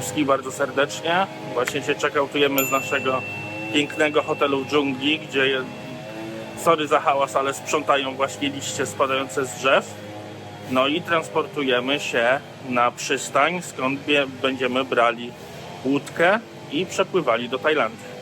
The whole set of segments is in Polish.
wszystkich bardzo serdecznie. Właśnie się czekautujemy z naszego pięknego hotelu w dżungli, gdzie, sorry za hałas, ale sprzątają właśnie liście spadające z drzew. No i transportujemy się na przystań, skąd będziemy brali łódkę i przepływali do Tajlandii.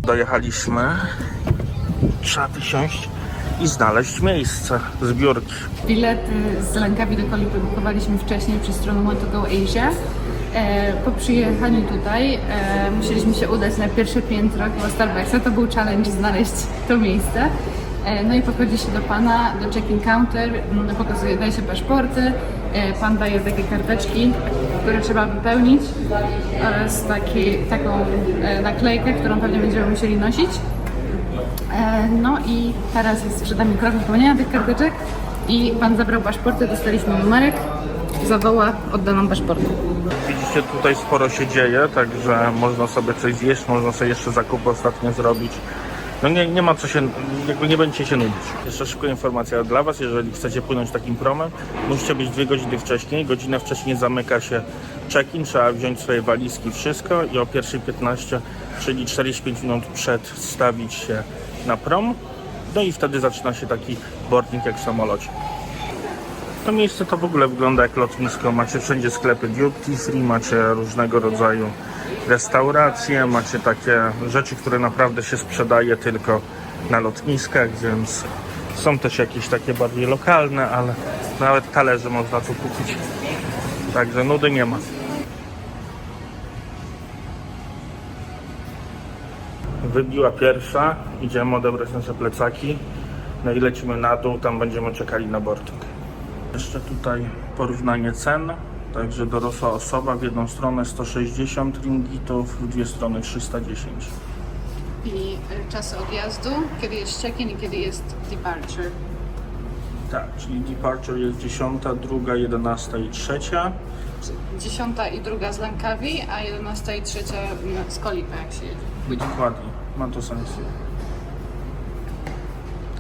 Dojechaliśmy. Trzeba wysiąść i znaleźć miejsce, zbiórki. Bilety z Langkawi do Kolibry bukowaliśmy wcześniej przez stronę Want to Go Asia. Po przyjechaniu tutaj musieliśmy się udać na pierwsze piętro chyba Starbucksa. To był challenge znaleźć to miejsce. No i podchodzi się do pana, do check-in counter, daje się paszporty, pan daje takie karteczki, które trzeba wypełnić oraz taką naklejkę, którą pewnie będziemy musieli nosić. No i teraz jest przed nami krok wypełnienia tych karteczek i pan zabrał paszporty, dostaliśmy numerek, zawoła, odda nam paszporty. Widzicie, tutaj sporo się dzieje, także można sobie coś zjeść, można sobie jeszcze zakupy ostatnio zrobić. No nie ma co się, jakby nie będziecie się nudzić. Jeszcze szybko informacja dla Was, jeżeli chcecie płynąć takim promem, musicie być 2 godziny wcześniej. Godzinę wcześniej zamyka się check-in, trzeba wziąć swoje walizki, wszystko i o 1:15, czyli 45 minut przed stawić się na prom. No i wtedy zaczyna się taki boarding jak w samolocie. To miejsce to w ogóle wygląda jak lotnisko. Macie wszędzie sklepy duty free, macie różnego rodzaju restauracje, macie takie rzeczy, które naprawdę się sprzedaje tylko na lotniskach, więc są też jakieś takie bardziej lokalne, ale nawet talerze można tu kupić. Także nudy nie ma. Wybiła pierwsza, idziemy odebrać nasze plecaki, no i lecimy na dół, tam będziemy czekali na boarding. Jeszcze tutaj porównanie cen, także dorosła osoba w jedną stronę 160 ringgitów, w dwie strony 310. I czasy odjazdu, kiedy jest check-in i kiedy jest departure. Tak, czyli departure jest 10, 2, 11 i 3. 10 i 2 z Langkawi, a 11 i 3 z Kolibry, jak się jedzie. Dokładnie, ma to sens.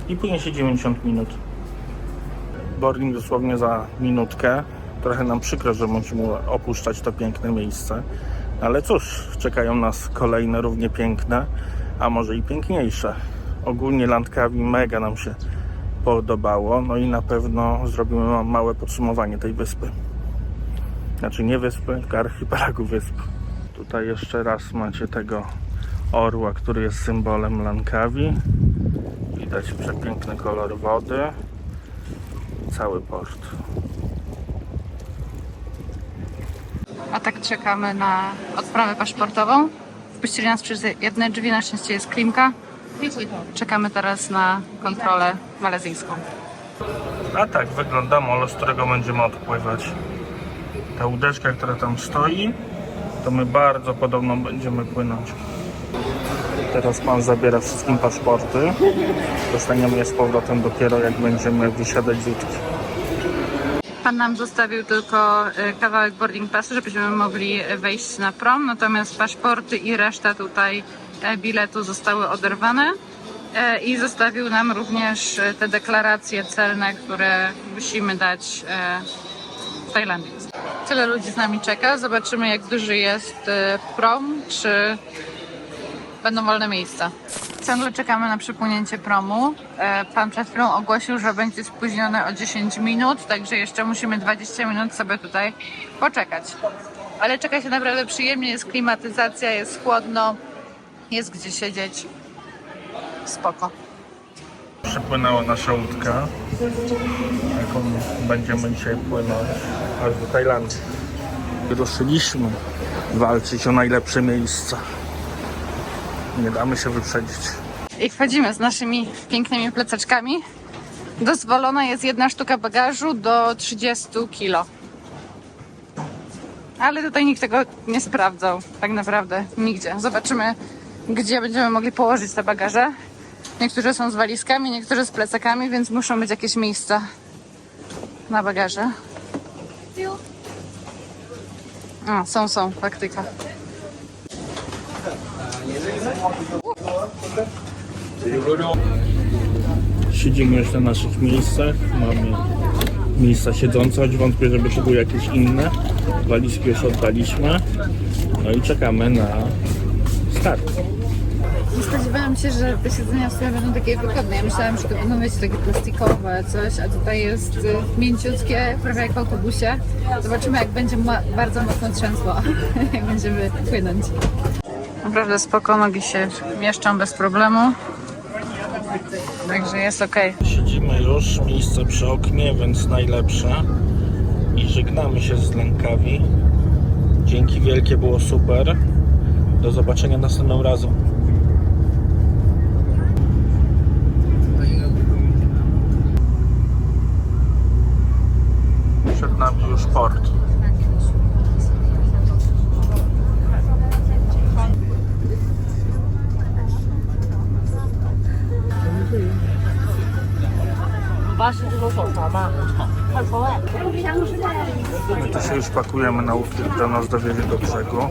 I płynie się 90 minut. Boarding dosłownie za minutkę. Trochę nam przykro, że musimy opuszczać to piękne miejsce. Ale cóż, czekają nas kolejne równie piękne, a może i piękniejsze. Ogólnie Langkawi mega nam się podobało. No i na pewno zrobimy małe podsumowanie tej wyspy. Znaczy nie wyspy, tylko archipelagu wysp. Tutaj jeszcze raz macie tego orła, który jest symbolem Langkawi. Widać przepiękny kolor wody. Cały port. A tak czekamy na odprawę paszportową. Wpuścili nas przez jedne drzwi, na szczęście jest klimka. Czekamy teraz na kontrolę malezyjską. A tak wygląda molo, z którego będziemy odpływać. Ta łódeczka, która tam stoi, to my bardzo podobno będziemy płynąć. Teraz pan zabiera wszystkim paszporty. Dostaniemy je z powrotem dopiero jak będziemy wysiadać z łódki. Pan nam zostawił tylko kawałek boarding passu, żebyśmy mogli wejść na prom, natomiast paszporty i reszta tutaj biletu zostały oderwane i zostawił nam również te deklaracje celne, które musimy dać w Tajlandii. Tyle ludzi z nami czeka, zobaczymy jak duży jest prom, czy będą wolne miejsca. Ciągle czekamy na przypłynięcie promu. Pan przed chwilą ogłosił, że będzie spóźniony o 10 minut, także jeszcze musimy 20 minut sobie tutaj poczekać. Ale czeka się naprawdę przyjemnie, jest klimatyzacja, jest chłodno, jest gdzie siedzieć. Spoko. Przepłynęła nasza łódka, jaką będziemy dzisiaj płynąć aż do Tajlandii. Ruszyliśmy walczyć o najlepsze miejsca. Nie damy się wyprzedzić. I wchodzimy z naszymi pięknymi plecaczkami. Dozwolona jest 1 sztuka bagażu do 30 kg. Ale tutaj nikt tego nie sprawdzał, tak naprawdę nigdzie. Zobaczymy, gdzie będziemy mogli położyć te bagaże. Niektóre są z walizkami, niektóre z plecakami, więc muszą być jakieś miejsca na bagaże. A, są, faktyka. Siedzimy już na naszych miejscach. Mamy miejsca siedzące, choć wątpię, żeby to były jakieś inne. Walizki już oddaliśmy. No i czekamy na start. Nie spodziewałam się, że te siedzenia w sumie będą takie wygodne. Ja myślałam, że to będą być takie plastikowe coś, a tutaj jest mięciutkie, prawie jak w autobusie. Zobaczymy, jak będzie bardzo mocno trzęsło, jak będziemy płynąć. Naprawdę spoko, nogi się mieszczą bez problemu. Także jest ok. Siedzimy już, miejsce przy oknie, więc najlepsze. I żegnamy się z Lękawi. Dzięki wielkie, było super. Do zobaczenia następnym razem. Przed nami już port. My to się już pakujemy na łódkę, która nas dowiezie do brzegu.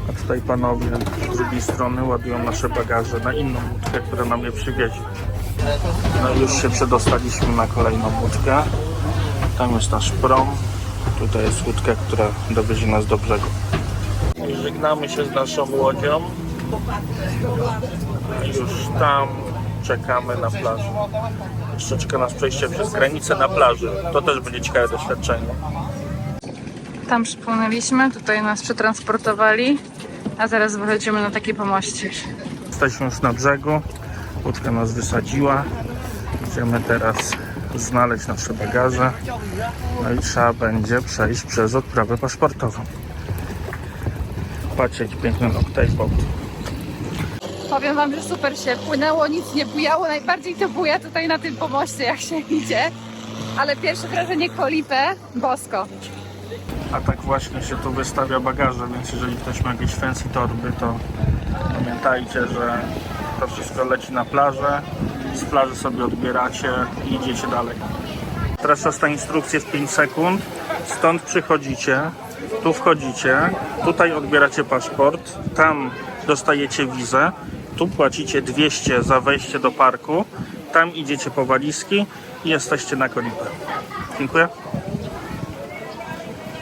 A tutaj panowie z drugiej strony ładują nasze bagaże na inną łódkę, która nam je przywiezie. No i już się przedostaliśmy na kolejną łódkę. Tam jest nasz prom. Tutaj jest łódka, która dowiezie nas do brzegu. I żegnamy się z naszą łodzią. I już tam czekamy na plażę. Jeszcze czeka nas przejście przez granicę na plaży. To też będzie ciekawe doświadczenie. Tam przypłynęliśmy, tutaj nas przetransportowali, a teraz wychodzimy na taki pomościk. Jesteśmy już na brzegu. Łódka nas wysadziła. Idziemy teraz znaleźć nasze bagaże. No i trzeba będzie przejść przez odprawę paszportową. Patrzcie, jaki piękny cocktailboat. Powiem wam, że super się płynęło, nic nie bujało. Najbardziej to buja tutaj na tym pomoście, jak się idzie. Ale pierwsze wrażenie kolipę, bosko. A tak właśnie się tu wystawia bagaże, więc jeżeli ktoś ma jakieś fancy torby, to pamiętajcie, że to wszystko leci na plażę. Z plaży sobie odbieracie i idziecie dalej. Teraz czas na instrukcję w 5 sekund. Stąd przychodzicie, tu wchodzicie, tutaj odbieracie paszport, tam dostajecie wizę, tu płacicie 200 za wejście do parku, tam idziecie po walizki i jesteście na Kolipę. Dziękuję.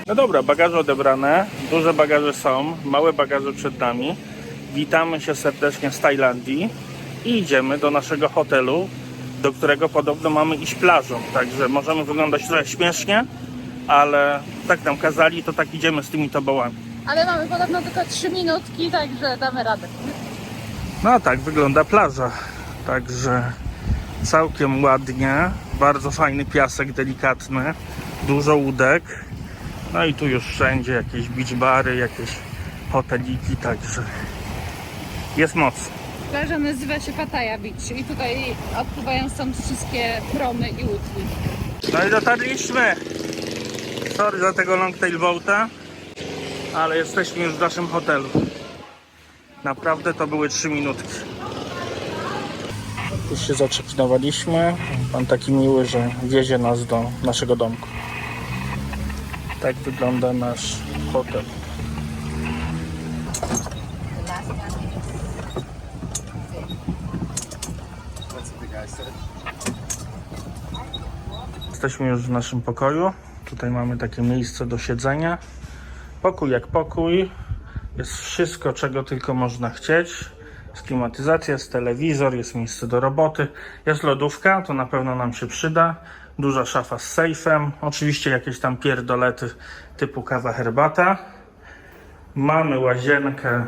No dobra, bagaże odebrane, duże bagaże są, małe bagaże przed nami. Witamy się serdecznie z Tajlandii i idziemy do naszego hotelu, do którego podobno mamy iść plażą. Także możemy wyglądać trochę śmiesznie, ale tak nam kazali, to tak idziemy z tymi tobołami. Ale mamy podobno tylko 3 minutki, także damy radę. No a tak wygląda plaża. Także całkiem ładnie, bardzo fajny piasek delikatny, dużo łódek. No i tu już wszędzie jakieś beach bary, jakieś hoteliki, także jest moc. Plaża nazywa się Pattaya Beach i tutaj odpływają stąd wszystkie promy i łódki. No i dotarliśmy. Sorry za tego longtailboata, ale jesteśmy już w naszym hotelu. Naprawdę to były 3 minutki. Już się zaczekowaliśmy. Pan taki miły, że wiezie nas do naszego domku. Tak wygląda nasz hotel. Jesteśmy już w naszym pokoju. Tutaj mamy takie miejsce do siedzenia. Pokój jak pokój. Jest wszystko, czego tylko można chcieć. Jest klimatyzacja, jest telewizor, jest miejsce do roboty. Jest lodówka, to na pewno nam się przyda. Duża szafa z sejfem. Oczywiście jakieś tam pierdolety typu kawa, herbata. Mamy łazienkę.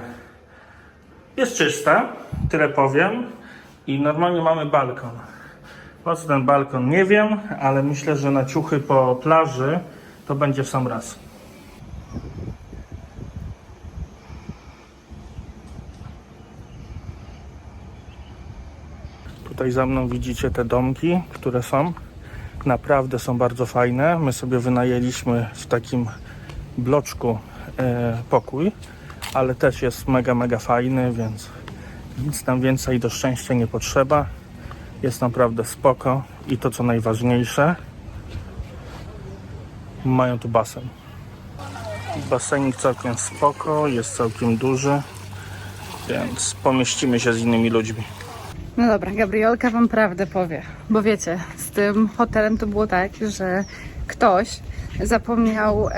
Jest czysta, tyle powiem. I normalnie mamy balkon. Po co ten balkon nie wiem, ale myślę, że na ciuchy po plaży to będzie w sam raz. Tutaj za mną widzicie te domki, które są. Naprawdę są bardzo fajne. My sobie wynajęliśmy w takim bloczku pokój, ale też jest mega fajny, więc nic nam więcej do szczęścia nie potrzeba. Jest naprawdę spoko i to co najważniejsze, Mają tu basen. Basenik całkiem spoko, jest całkiem duży, więc pomieścimy się z innymi ludźmi. No dobra, Gabrielka wam prawdę powie, bo wiecie, z tym hotelem to było tak, że ktoś zapomniał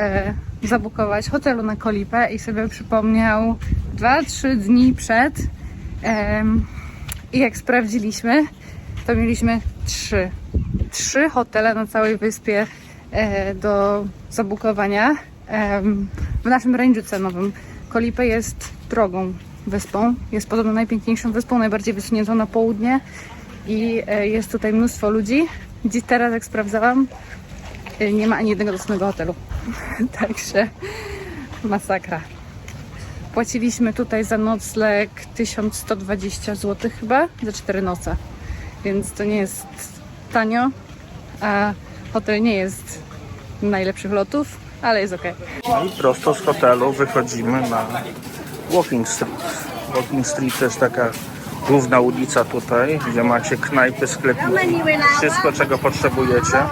zabukować hotelu na Kolipę i sobie przypomniał 2-3 dni przed i jak sprawdziliśmy, to mieliśmy trzy hotele na całej wyspie do zabukowania. W naszym range'u cenowym Kolipa jest drogą wyspą, jest podobno najpiękniejszą wyspą, najbardziej wysuniętą na południe i jest tutaj mnóstwo ludzi. Dziś teraz, jak sprawdzałam, nie ma ani jednego dostępnego hotelu. Także masakra. Płaciliśmy tutaj za nocleg 1120 zł chyba, za 4 noce. Więc to nie jest tanio, a hotel nie jest najlepszych lotów, ale jest ok. No i prosto z hotelu wychodzimy na Walking Street. Walking Street to jest taka główna ulica tutaj, gdzie macie knajpy, sklepiki, wszystko czego potrzebujecie.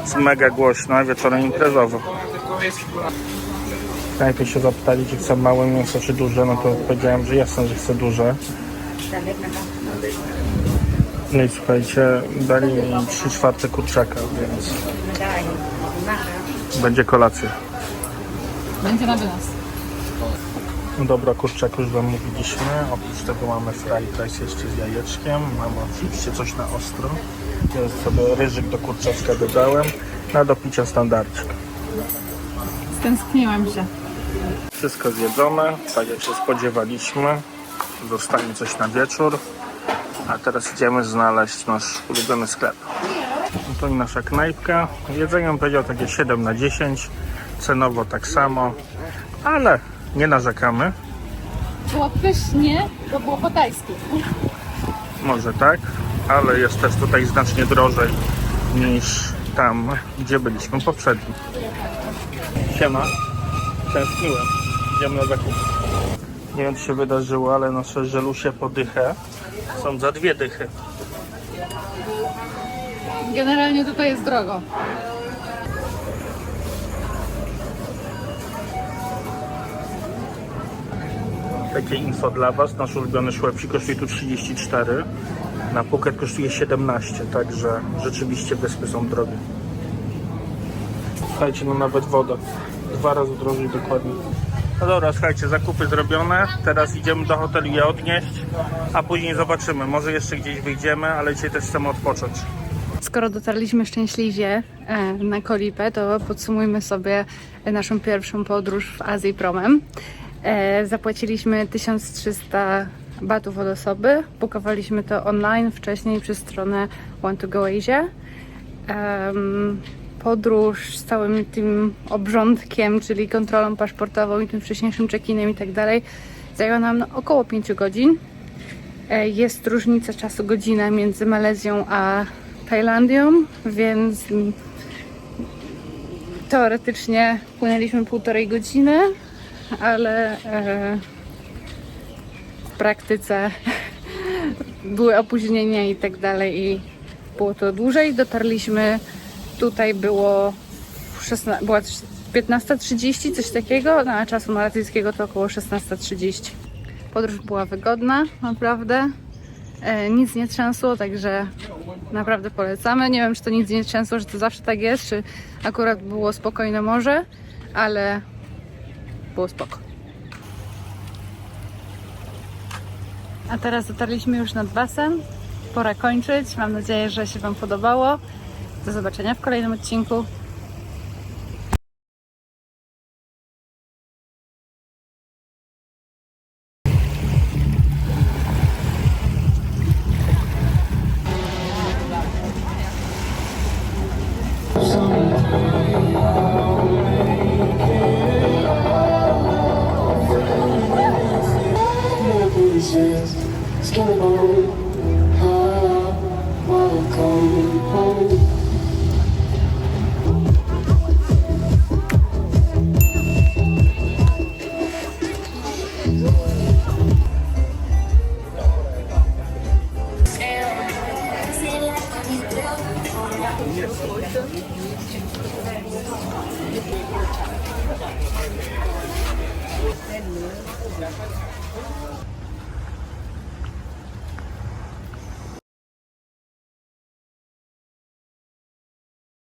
Jest mega głośno, a wieczorem imprezowo. W knajpie się zapytali, czy chcę małe mięso, czy duże, no to powiedziałem, że jasne, że chcę duże. No i słuchajcie, dali mi 3/4 kurczaka, więc będzie kolacja. Będzie na wynos. No dobra, kurczak już wam mówiliśmy. Oprócz tego mamy fried rice jeszcze z jajeczkiem. Mamy oczywiście coś na ostro. Ja sobie ryżyk do kurczaczka dodałem. Na do picia standardzik. Stęskniłam się. Wszystko zjedzone, tak jak się spodziewaliśmy. Zostanie coś na wieczór. A teraz idziemy znaleźć nasz ulubiony sklep. No to i nasza knajpka. Jedzenie bym powiedział takie 7/10. Cenowo tak samo. Ale nie narzekamy. Było pysznie, bo było po tajsku. Może tak, ale jest też tutaj znacznie drożej niż tam, gdzie byliśmy poprzednio. Siema, tęskniłem. Idziemy na zakup. Nie wiem, co się wydarzyło, ale nasze żelusie po dychę są za 2 dychy. Generalnie tutaj jest drogo. Takie info dla Was. Nasz ulubiony szłepsik kosztuje tu 34. Na Phuket kosztuje 17, także rzeczywiście wyspy są drogie. Słuchajcie, no nawet woda. 2 razy drożej dokładnie. No dobra, słuchajcie, zakupy zrobione. Teraz idziemy do hotelu je odnieść, a później zobaczymy. Może jeszcze gdzieś wyjdziemy, ale dzisiaj też chcemy odpocząć. Skoro dotarliśmy szczęśliwie na Kolipę, to podsumujmy sobie naszą pierwszą podróż w Azji promem. Zapłaciliśmy 1300 batów od osoby. Bukowaliśmy to online wcześniej przez stronę Want to Go Asia. Podróż z całym tym obrządkiem, czyli kontrolą paszportową i tym wcześniejszym check-inem i tak dalej, zajęła nam około 5 godzin. Jest różnica czasu godzina między Malezją a Tajlandią, więc teoretycznie płynęliśmy 1,5 godziny, ale w praktyce były opóźnienia i tak dalej i było to dłużej. Dotarliśmy, tutaj była 15:30, coś takiego, no, a czasu malazyjskiego to około 16:30. Podróż była wygodna, naprawdę. Nic nie trzęsło, także naprawdę polecamy. Nie wiem, czy to nic nie trzęsło, że to zawsze tak jest, czy akurat było spokojne morze, ale było spoko. A teraz dotarliśmy już nad basen. Pora kończyć. Mam nadzieję, że się Wam podobało. Do zobaczenia w kolejnym odcinku.